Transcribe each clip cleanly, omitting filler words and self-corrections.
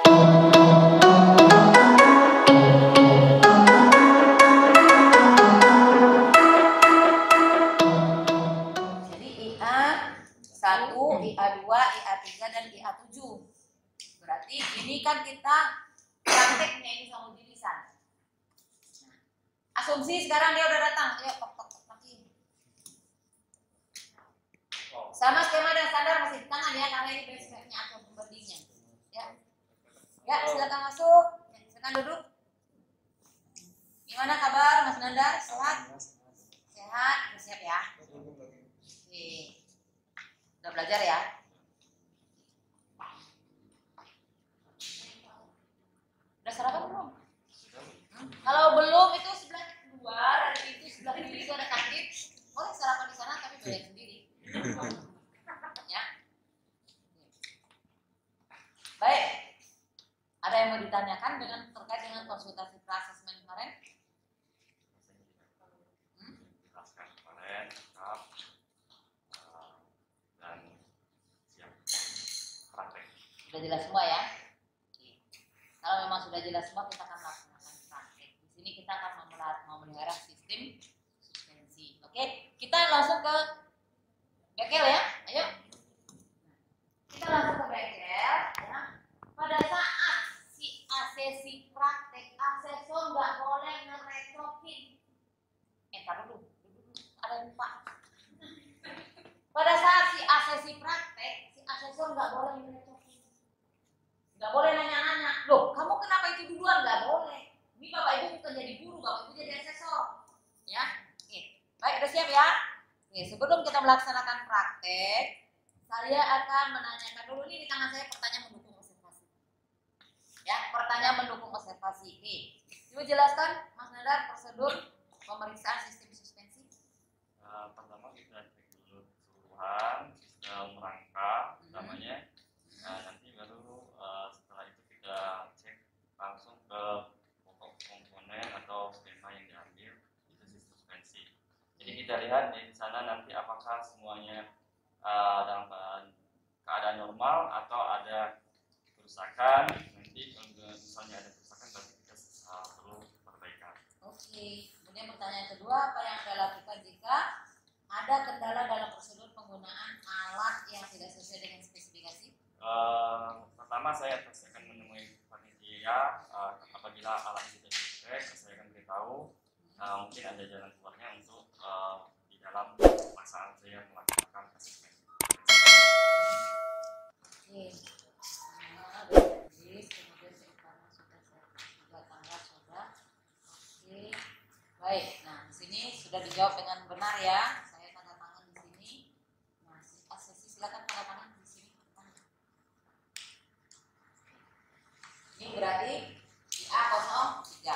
Jadi IA1, IA2, IA3 dan IA7. Berarti ini kan kita prakteknya ini sama uji lisan. Asumsi sekarang dia udah datang. Ayo tok. Sama skema dan standar masih di tangan ya, karena ini basicnya atau pembandingnya. Ya, silakan masuk. Silakan duduk. Gimana kabar Mas Nandar? Sehat? Sehat, udah siap ya? Oke. Udah belajar ya? Udah sarapan belum? Kalau belum itu sebelah luar, ada pintu sebelah kiri itu ada kantin. Boleh sarapan di sana tapi bayar sendiri. Ya. Baik. Ada yang mau ditanyakan terkait dengan konsultasi pra-asesmen kemarin? Dan siap praktek. Sudah jelas semua ya? Kalau memang sudah jelas semua, kita akan melaksanakan praktek. Di sini kita akan memelihara sistem suspensi. Oke, kita langsung ke bengkel ya. Ayo. Kita langsung ke bengkel. Ya. Pada saat si sesi praktek, asesor nggak boleh ngerecokin. Tar dulu. Ada yang lupa. Pada saat si sesi praktek, si asesor nggak boleh ngerecokin. Nggak boleh nanya-nanya. Loh, kamu kenapa itu duluan? Nggak boleh. Ini Bapak Ibu bukan jadi guru, Bapak Ibu jadi asesor. Ya. Oke. Baik, udah siap ya? Oke, sebelum kita melaksanakan praktek, saya akan menanyakan dulu nih di tangan saya pertanyaan mendukung observasi. Ya, pertanyaan mendukung observasi. Oke. Coba jelaskan Mas Nadar prosedur pemeriksaan sistem suspensi. Pertama kita cek dulu keseluruhan sistem rangka namanya. Nanti baru setelah itu kita cek langsung ke pokok komponen atau skema yang diambil itu sistem suspensi. Jadi kita lihat di sana nanti apakah semuanya dalam keadaan normal atau ada kerusakan. Nanti kalau misalnya ada kerusakan berarti kita perlu perbaikan. Oke. Kemudian pertanyaan kedua, apa yang Anda lakukan jika ada kendala dalam prosedur penggunaan alat yang tidak sesuai dengan spesifikasi? Pertama saya pasti akan menemui panitia. Apabila alat itu tidak saya akan beritahu. Mungkin ada jalan keluarnya untuk di dalam pelaksanaan saya melakukan asesmen. Oke. Baik, nah di sini sudah dijawab dengan benar ya. Saya tanda tangan di sini. Nah, sesi silakan tanda tangan di sini. Ini berarti di A03.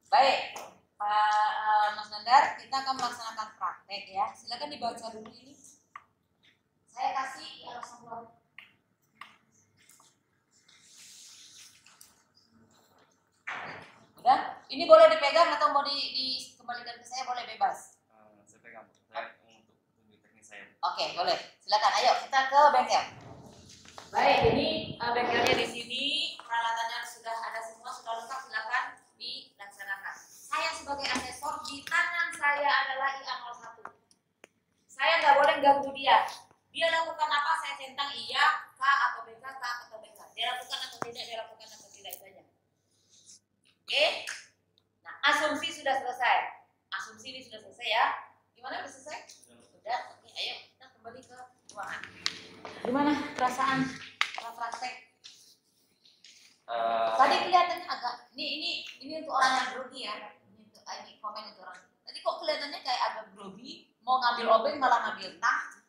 Baik, Pak Mas Nandar, kita akan melaksanakan praktek ya. Silakan dibaca dulu ini. Saya kasih di A02. Udah? Ini boleh dipegang atau mau dikembalikan ke saya, boleh bebas. Saya pegang, saya untuk tunjuk teknis saya. Oke, boleh. Silakan. Ayo kita ke bengkel. Baik, ini bengkelnya di sini, peralatannya sudah ada semua, sudah lengkap. Silakan dilaksanakan. Saya sebagai asesor, di tangan saya adalah IA01. Saya nggak boleh ganggu dia. Dia lakukan apa, saya centang iya, K atau BK, K atau BK. Dia lakukan atau tidak, dia lakukan atau tidak, itu aja. Oke. Nah, asumsi sudah selesai. Asumsi ini sudah selesai ya. Gimana, sudah selesai? Sudah. Oke, ayo kita kembali ke ruangan. Gimana perasaan praktek? Tadi kelihatannya agak ini untuk orang yang grogi ya. Ini komen untuk orang. Tadi kok kelihatannya kayak agak grogi, mau ngambil obeng malah ngambil tang.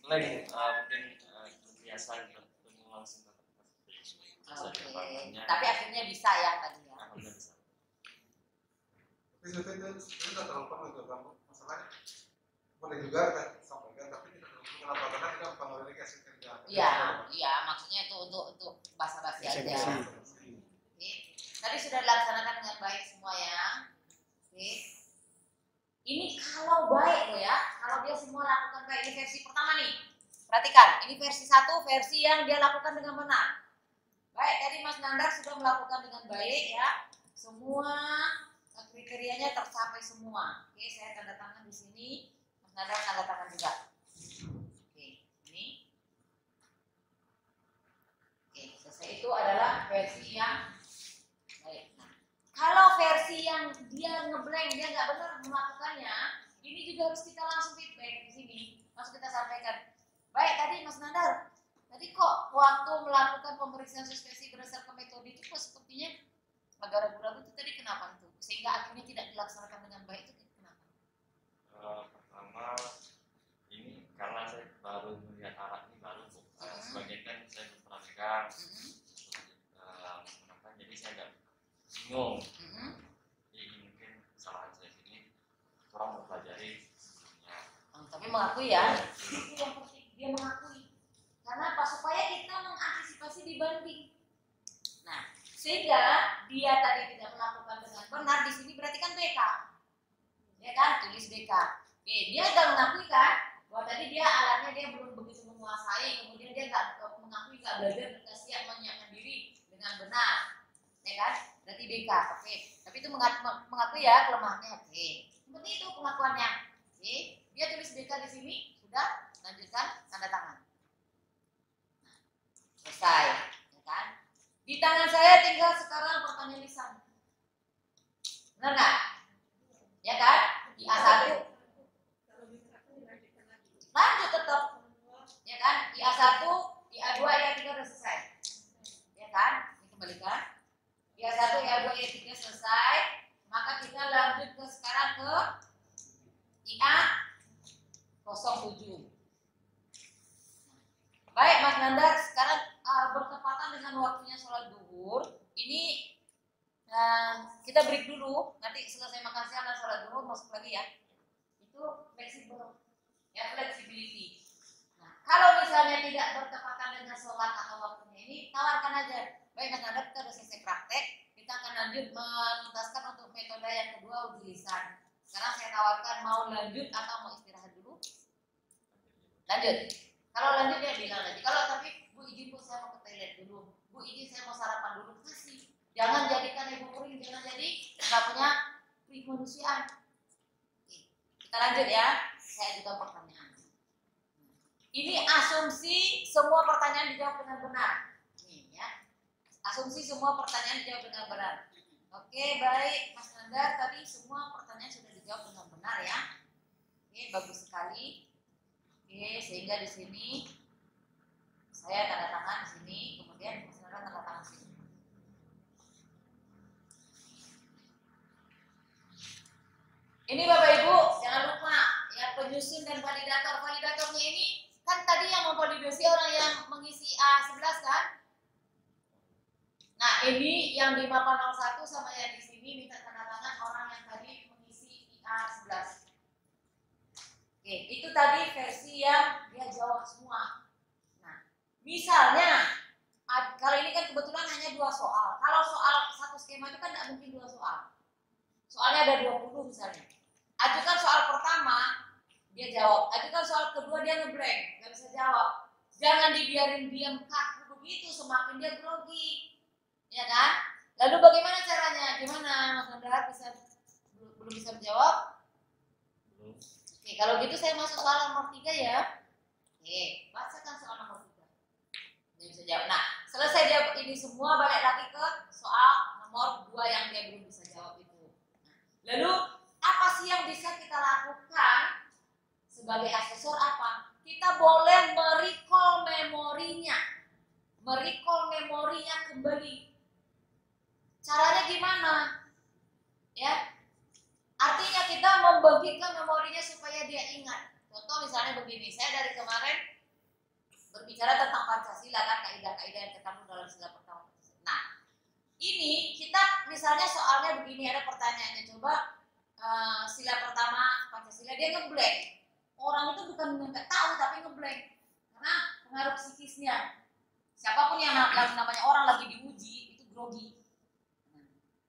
Mungkin kebiasaan bertemu langsung. Tapi akhirnya bisa ya tadi ya. Tapi sebetulnya tidak terlalu perlu itu kamu masalahnya boleh juga kan sampaikan tapi tidak terlalu kenapa karena kita mempengaruhi hasil kerja. Iya, maksudnya itu untuk basa-basi aja. Oke. Tadi sudah dilaksanakan dengan baik semua ya. Oke. Ini kalau baik loh ya, kalau dia semua lakukan kayak ini versi pertama nih. Perhatikan, ini versi 1, versi yang dia lakukan dengan benar. Baik, tadi Mas Nandar sudah melakukan dengan baik ya. Semua kriterianya tercapai semua. Oke, saya tanda tangan di sini. Mas Nandar tanda tangan juga. Oke, ini. Oke, selesai itu adalah versi yang baik. Nah, kalau versi yang dia ngeblank, dia nggak benar melakukannya, ini juga harus kita langsung feedback di sini. Langsung kita sampaikan. Baik, tadi Mas Nandar, tadi kok waktu melakukan pemeriksaan suspensi berdasarkan metode itu kok sepertinya agak ragu-ragu itu tadi kenapa itu? Sehingga akhirnya tidak dilaksanakan dengan baik itu kenapa? Pertama, ini karena saya baru melihat alat ini baru, sebagian kan saya belum pernah pegang, jadi saya agak bingung. Jadi mungkin kesalahan saya ini kurang mempelajari sebelumnya. Tapi mengakui ya, itu yang penting dia mengakui. Karena apa? Supaya kita mengantisipasi dibanding. Nah, sehingga dia tadi tidak melakukan dengan benar, di sini berarti kan BK. Ya kan? Tulis BK. Oke, dia sudah mengakui kan bahwa tadi dia alatnya dia belum begitu menguasai, kemudian dia nggak mengakui, nggak belajar, nggak siap menyiapkan diri dengan benar. Ya kan? Berarti BK. Oke. Tapi itu mengakui ya kelemahannya. Oke. Seperti itu pengakuannya. Oke. Dia tulis BK di sini, sudah, lanjutkan tanda tangan. Selesai, ya kan? Di tangan saya tinggal sekarang pertanyaan lisan. Benar nggak? Ya kan? Di A1. Lanjut tetap. Ya kan? Di A1, di A2, A3 udah selesai. Ya kan? Ini kembalikan. Di A1, A2, A3 selesai. Maka kita lanjut ke sekarang ke IA 07. Baik Mas Nandar, sekarang bertepatan dengan waktunya sholat duhur. Ini kita break dulu. Nanti selesai makan siang dan sholat duhur masuk lagi ya. Itu fleksibel, ya flexibility. Nah, kalau misalnya tidak bertepatan dengan sholat atau waktunya ini, tawarkan aja. Baik Mas Nandar, kita sudah selesai praktek. Kita akan lanjut menuntaskan untuk metode yang kedua uji lisan. Sekarang saya tawarkan mau lanjut atau mau istirahat dulu. Lanjut. Kalau lanjut ya bilang lagi. Kalau tapi Bu izin Bu saya mau ke toilet dulu. Bu izin saya mau sarapan dulu. Kasih. Jangan jadikan ibu kuring, jangan jadi nggak punya kemanusiaan. Kita lanjut ya. Saya juga pertanyaan. Ini asumsi semua pertanyaan dijawab dengan benar. Nih ya. Asumsi semua pertanyaan dijawab dengan benar. Oke, baik Mas Nandar, tadi semua pertanyaan sudah dijawab dengan benar ya. Oke, bagus sekali. Oke, sehingga di sini saya tanda tangan di sini, kemudian Mas Nandar tanda tangan di sini. Ini Bapak Ibu, jangan lupa ya penyusun dan validator. Validatornya ini kan tadi yang memvalidasi orang yang mengisi A11 kan? Nah, ini yang di mapa 01 sama yang di sini minta tanda tangan orang yang tadi mengisi A11. Oke, itu tadi versi yang dia jawab semua. Nah, misalnya kalau ini kan kebetulan hanya 2 soal. Kalau soal satu skema itu kan tidak mungkin 2 soal. Soalnya ada 20 misalnya. Ajukan soal pertama, dia jawab. Ajukan soal kedua, dia ngeblank, nggak bisa jawab. Jangan dibiarin diam kaku begitu, semakin dia grogi. Ya kan? Lalu bagaimana caranya? Gimana Mas Nandar belum bisa menjawab? Belum. Oke, kalau gitu saya masuk soal nomor 3 ya. Oke, bacakan soal nomor 3. Dia bisa jawab. Nah, selesai jawab ini semua, balik lagi ke soal nomor 2 yang dia belum bisa jawab itu. Nah, lalu apa sih yang bisa kita lakukan sebagai asesor apa? Kita boleh merecall memorinya. Merecall memorinya kembali. Caranya gimana? Ya. Artinya kita membangkitkan memorinya supaya dia ingat. Contoh misalnya begini, saya dari kemarin berbicara tentang Pancasila kan, kaidah-kaidah yang terkandung dalam sila pertama. Nah, ini kita misalnya soalnya begini, ada pertanyaannya, coba sila pertama Pancasila, dia ngeblank. Orang itu bukan nggak tahu tapi ngeblank karena pengaruh psikisnya. Siapapun yang namanya orang lagi diuji itu grogi.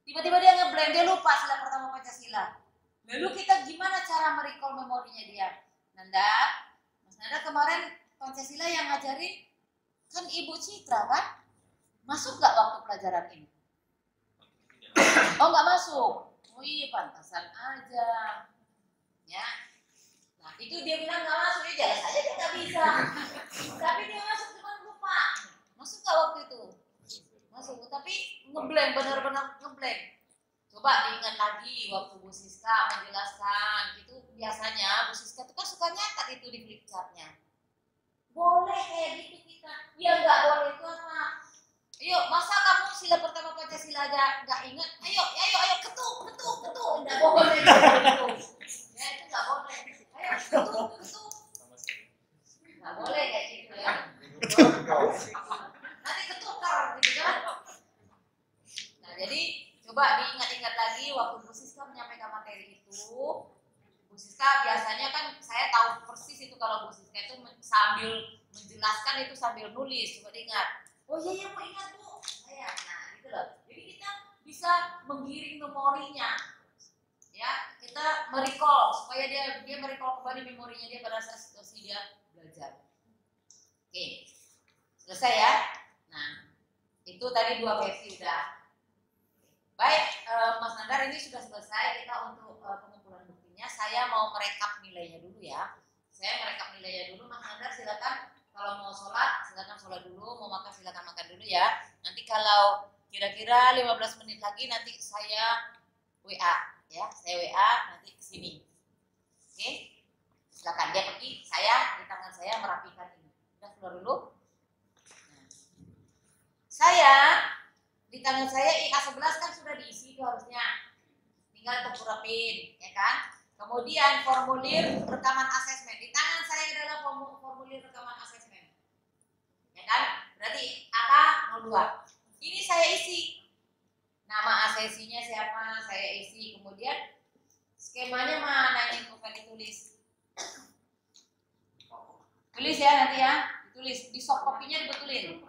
Tiba-tiba dia ngeblank, dia lupa sila pertama Pancasila. Lalu kita gimana cara merecall memorinya dia? Nanda, Mas Nanda kemarin Pancasila yang ngajarin kan Ibu Citra kan? Masuk nggak waktu pelajaran ini? Oh nggak masuk. Oh iya pantasan aja. Ya. Nah itu dia bilang nggak masuk, ya jelas aja dia nggak bisa. Tapi dia masuk cuma lupa. Masuk nggak waktu itu? Masuk, tapi ngeblank, benar-benar ngeblank. Coba diingat lagi waktu Bu Siska menjelaskan, itu biasanya Bu Siska itu kan suka nyatat itu di flip chartnya. Boleh kayak gitu kita. Ya nggak boleh itu apa? Ayo, masa kamu sila pertama Pancasila aja nggak ingat? Ayo, ketuk. Nggak boleh gitu. Ya itu nggak boleh. Ayo, ketuk. Nggak boleh kayak gitu ya. Nanti ketukar gitu kan. Nah jadi coba diingat-ingat lagi waktu Bu Siska menyampaikan materi itu. Bu Siska biasanya kan saya tahu persis itu kalau Bu Siska itu sambil menjelaskan itu sambil nulis. Coba diingat. Oh iya mau ingat Bu. Nah gitu loh. Jadi kita bisa menggiring memorinya. Ya kita merecall supaya dia merecall kembali memorinya dia pada saat situasi dia belajar. Oke, selesai ya. Nah, itu tadi 2 versi udah. Baik, Mas Nandar ini sudah selesai kita untuk pengumpulan buktinya. Saya mau merekap nilainya dulu ya. Saya merekap nilainya dulu. Mas Nandar silakan kalau mau sholat, silakan sholat dulu. Mau makan silakan makan dulu ya. Nanti kalau kira-kira 15 menit lagi nanti saya WA ya. Saya WA nanti ke sini. Oke? Silakan dia pergi. Saya di tangan saya merapikan ini. Udah keluar dulu. Nah. Saya di tangan saya IA11 kan sudah diisi itu harusnya. Tinggal terpurapin, ya kan? Kemudian formulir rekaman asesmen. Di tangan saya adalah formulir rekaman asesmen. Ya kan? Berarti AK 02. Ini saya isi. Nama asesinya siapa? Saya isi. Kemudian skemanya mana yang bukan ditulis? Tulis ya nanti ya. Ditulis. Di soft copy-nya dibetulin.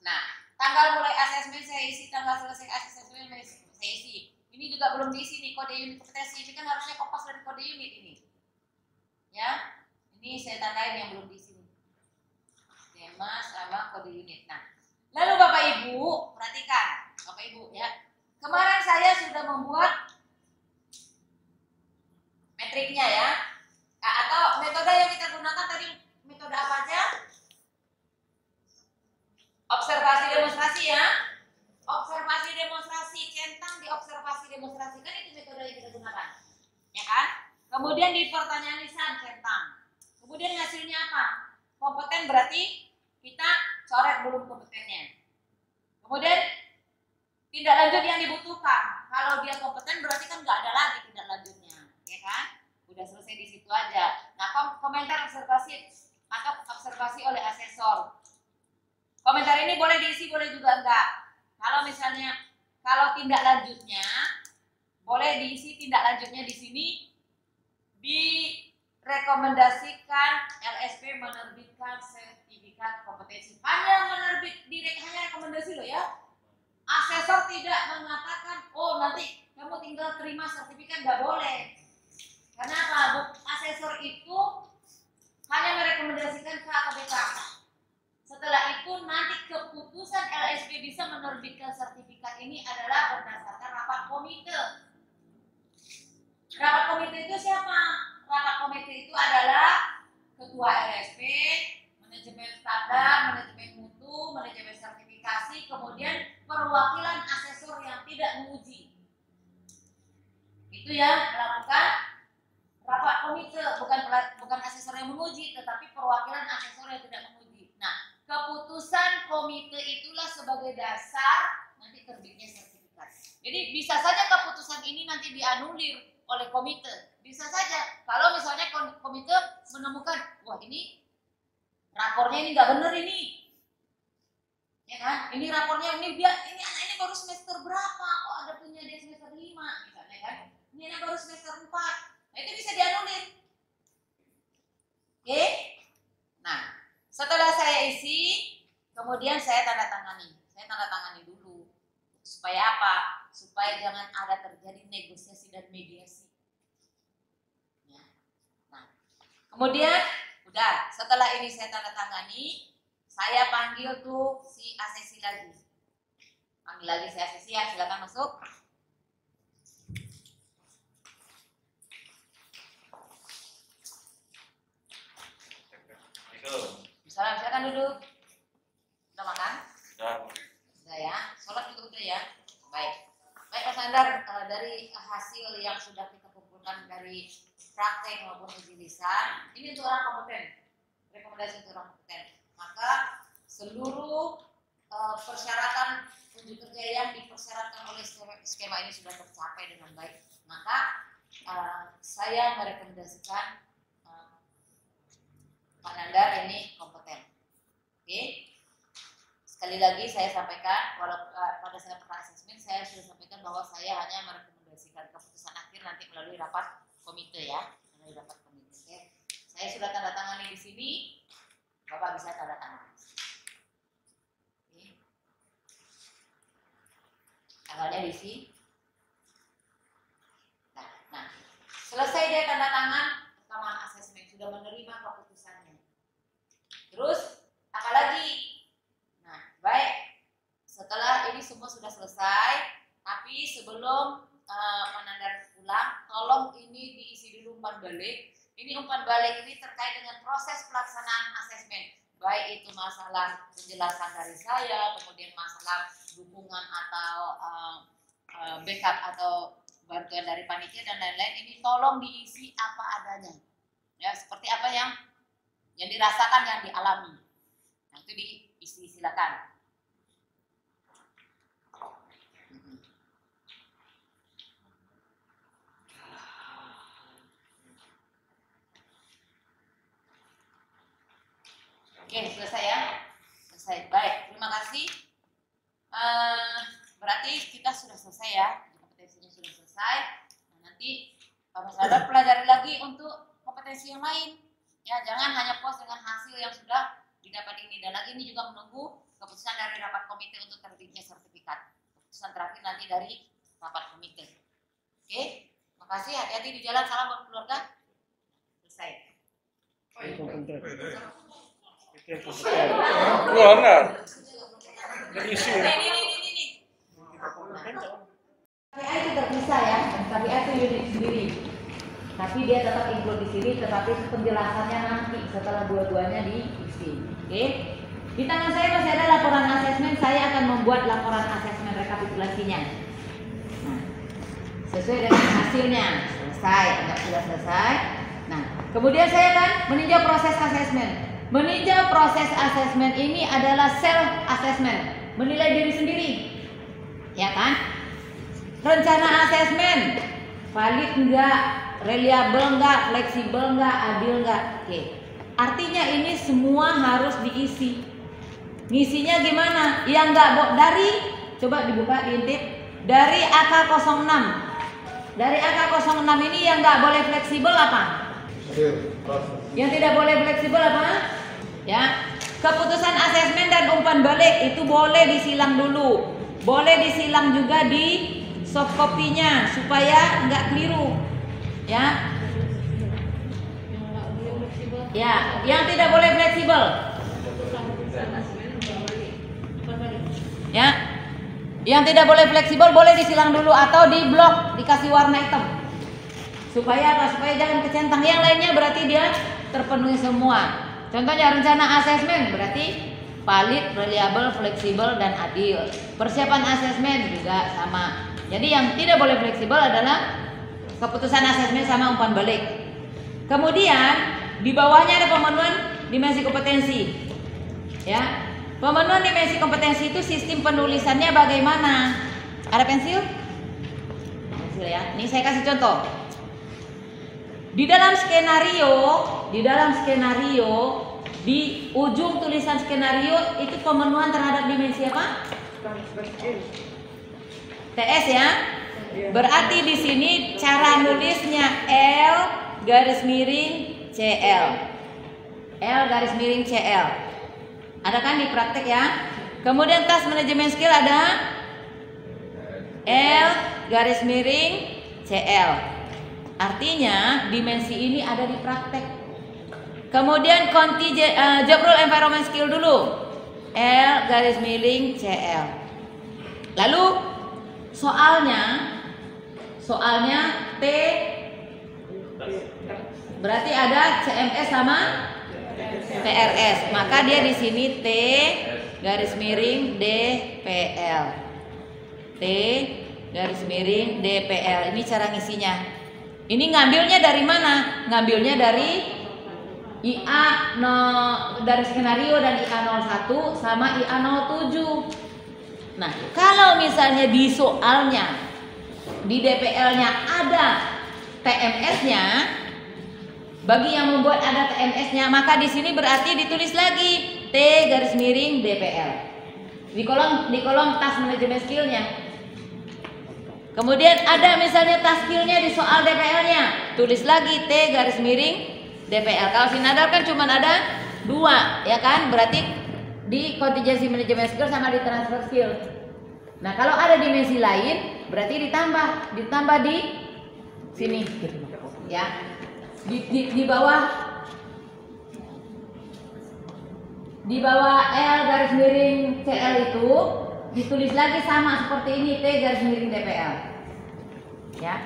Nah, tanggal mulai asesmen saya isi, tanggal selesai asesmen saya isi. Ini juga belum diisi nih kode unit kompetensi. Ini kan harusnya kopas dari kode unit ini. Ya, ini saya tandain yang belum diisi. Skema sama kode unit. Nah, lalu Bapak Ibu perhatikan, Bapak Ibu ya. Kemarin saya sudah membuat metriknya ya. Nah, atau metode yang kita gunakan tadi metode apa aja? Observasi demonstrasi ya. Observasi demonstrasi, centang di observasi demonstrasi kan itu metode yang kita gunakan. Ya kan? Kemudian di pertanyaan lisan centang. Kemudian hasilnya apa? Kompeten berarti kita coret dulu kompetennya. Kemudian tindak lanjut yang dibutuhkan. Kalau dia kompeten berarti kan nggak ada lagi tindak lanjutnya, ya kan? Udah selesai di situ aja. Nah, komentar observasi atau observasi oleh asesor. Komentar ini boleh diisi, boleh juga enggak. Kalau misalnya kalau tindak lanjutnya boleh diisi tindak lanjutnya di sini direkomendasikan LSP menerbitkan sertifikat kompetensi. Hanya rekomendasi loh ya. Asesor tidak mengatakan, oh nanti kamu tinggal terima sertifikat, nggak boleh. Kenapa? Asesor itu hanya merekomendasikan ke AKBK. Setelah itu nanti keputusan LSP bisa menerbitkan sertifikat ini adalah berdasarkan rapat komite. Rapat komite itu siapa? Rapat komite itu adalah ketua LSP, manajemen standar, manajemen mutu, manajemen sertifikasi, kemudian perwakilan asesor yang tidak menguji. Itu ya melakukan rapat komite, bukan asesor yang menguji, tetapi perwakilan asesor yang tidak menguji. Nah, keputusan komite itulah sebagai dasar nanti terbitnya sertifikat. Jadi bisa saja keputusan ini nanti dianulir oleh komite. Bisa saja kalau misalnya komite menemukan, wah ini rapornya ini nggak benar ini, ya kan? Ini rapornya ini anak ini baru semester berapa? Kok ada punya dia semester 5, misalnya kan? Ini anak baru semester 4. Nah itu bisa dianulir. Oke? Nah setelah saya isi, kemudian saya tanda tangani. Saya tanda tangani dulu. Supaya apa? Supaya jangan ada terjadi negosiasi dan mediasi. Ya. Nah, kemudian Udah, setelah ini saya tanda tangani, saya panggil tuh si ACC lagi. Panggil lagi si ACC ya, silakan masuk. Misalnya, silakan duduk. Udah makan? Sudah ya. Sholat juga udah ya. Baik. Baik Pak Sandar, dari hasil yang sudah kita kumpulkan dari praktek maupun uji lisan, ini untuk orang kompeten. Rekomendasi untuk orang kompeten. Maka seluruh persyaratan unjuk kerja yang dipersyaratkan oleh skema ini sudah tercapai dengan baik. Maka saya merekomendasikan Pak Nandar ini kompeten. Oke. Sekali lagi saya sampaikan, walau pada saat asesmen saya sudah sampaikan bahwa saya hanya merekomendasikan keputusan akhir nanti melalui rapat komite ya, melalui rapat komite. Oke. Saya sudah tanda tangani di sini, Bapak bisa tanda tangan. Oke. Tanggalnya di sini. Nah, selesai dia tanda tangan, rekaman asesmen sudah menerima keputusannya. Terus apalagi? Nah, baik. Setelah ini semua sudah selesai, tapi sebelum Nandar pulang, tolong ini diisi dulu umpan balik. Ini umpan balik ini terkait dengan proses pelaksanaan asesmen, baik itu masalah penjelasan dari saya, kemudian masalah dukungan atau backup atau bantuan dari panitia dan lain-lain. Ini tolong diisi apa adanya, ya seperti apa yang dirasakan, yang dialami. Nah itu diisi, silakan. Oke, selesai ya? Selesai. Baik, terima kasih. Berarti kita sudah selesai ya, kompetensinya sudah selesai. Nah, nanti Pak Sadar pelajari lagi untuk kompetensi yang lain. Ya, jangan hanya puas dengan hasil yang sudah didapat ini. Dan lagi ini juga menunggu keputusan dari rapat komite untuk terbitnya sertifikat. Keputusan terakhir nanti dari rapat komite. Oke, makasih. Hati-hati di jalan. Salam buat keluarga. Selesai. Benar. Isi. Ini. KPI itu terpisah ya. KPI itu unit sendiri. Tapi dia tetap include di sini, tetapi penjelasannya nanti setelah dua-duanya diisi. Oke? Di tangan saya masih ada laporan asesmen. Saya akan membuat laporan asesmen rekapitulasinya. Nah, sesuai dengan hasilnya. Selesai, anggap sudah selesai. Nah, kemudian saya akan meninjau proses asesmen. Meninjau proses asesmen ini adalah self assessment, menilai diri sendiri, ya kan? Rencana asesmen valid enggak, reliable enggak, fleksibel enggak, adil enggak? Oke. Artinya ini semua harus diisi. Ngisinya gimana? Yang enggak dari, coba dibuka, diintip, dari AK06. Dari AK06 ini yang enggak boleh fleksibel apa? Yang tidak boleh fleksibel apa? Ya, keputusan asesmen dan umpan balik itu boleh disilang dulu, boleh disilang juga di soft copy-nya supaya nggak keliru. Ya, yang tidak boleh fleksibel. Ya, yang tidak boleh fleksibel boleh disilang dulu atau diblok, dikasih warna hitam. Supaya apa? Supaya jangan kecentang. Yang lainnya berarti dia terpenuhi semua. Contohnya rencana asesmen berarti valid, reliable, fleksibel, dan adil. Persiapan asesmen juga sama. Jadi yang tidak boleh fleksibel adalah keputusan asesmen sama umpan balik. Kemudian di bawahnya ada pemenuhan dimensi kompetensi. Ya, pemenuhan dimensi kompetensi itu sistem penulisannya bagaimana? Ada pensil? Pensil ya. Ini saya kasih contoh. Di dalam skenario, di ujung tulisan skenario itu pemenuhan terhadap dimensi apa? TS ya. Berarti di sini cara nulisnya L garis miring CL. L garis miring CL. Ada kan di praktek ya? Kemudian task management skill ada L garis miring CL. Artinya dimensi ini ada di praktek. Kemudian job role environment skill dulu. L garis miring CL. Lalu soalnya T berarti ada CMS sama PRS. Maka dia di sini T garis miring DPL. T garis miring DPL. Ini cara ngisinya. Ini ngambilnya dari mana? Ngambilnya dari IA dari skenario dan IA 01 sama IA 07. Nah, kalau misalnya di soalnya di DPL-nya ada TMS-nya, bagi yang membuat ada TMS-nya, maka di sini berarti ditulis lagi T garis miring DPL di kolom task management skill-nya. Kemudian ada misalnya task skill-nya di soal DPL-nya, tulis lagi T garis miring DPL. Kalau Sinadar kan cuma ada 2, ya kan? Berarti di contingency management skill sama di transfer skill. Nah, kalau ada dimensi lain berarti ditambah di sini gitu, ya. Di bawah L garis miring CL itu ditulis lagi sama seperti ini T garis miring DPL. Ya.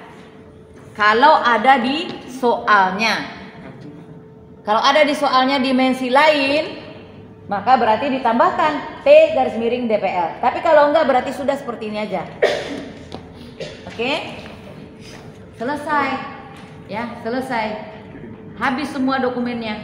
Kalau ada di soalnya. Kalau ada di soalnya dimensi lain, maka berarti ditambahkan T garis miring DPL. Tapi kalau enggak berarti sudah seperti ini aja. Oke? Selesai. Ya, selesai. Habis semua dokumennya.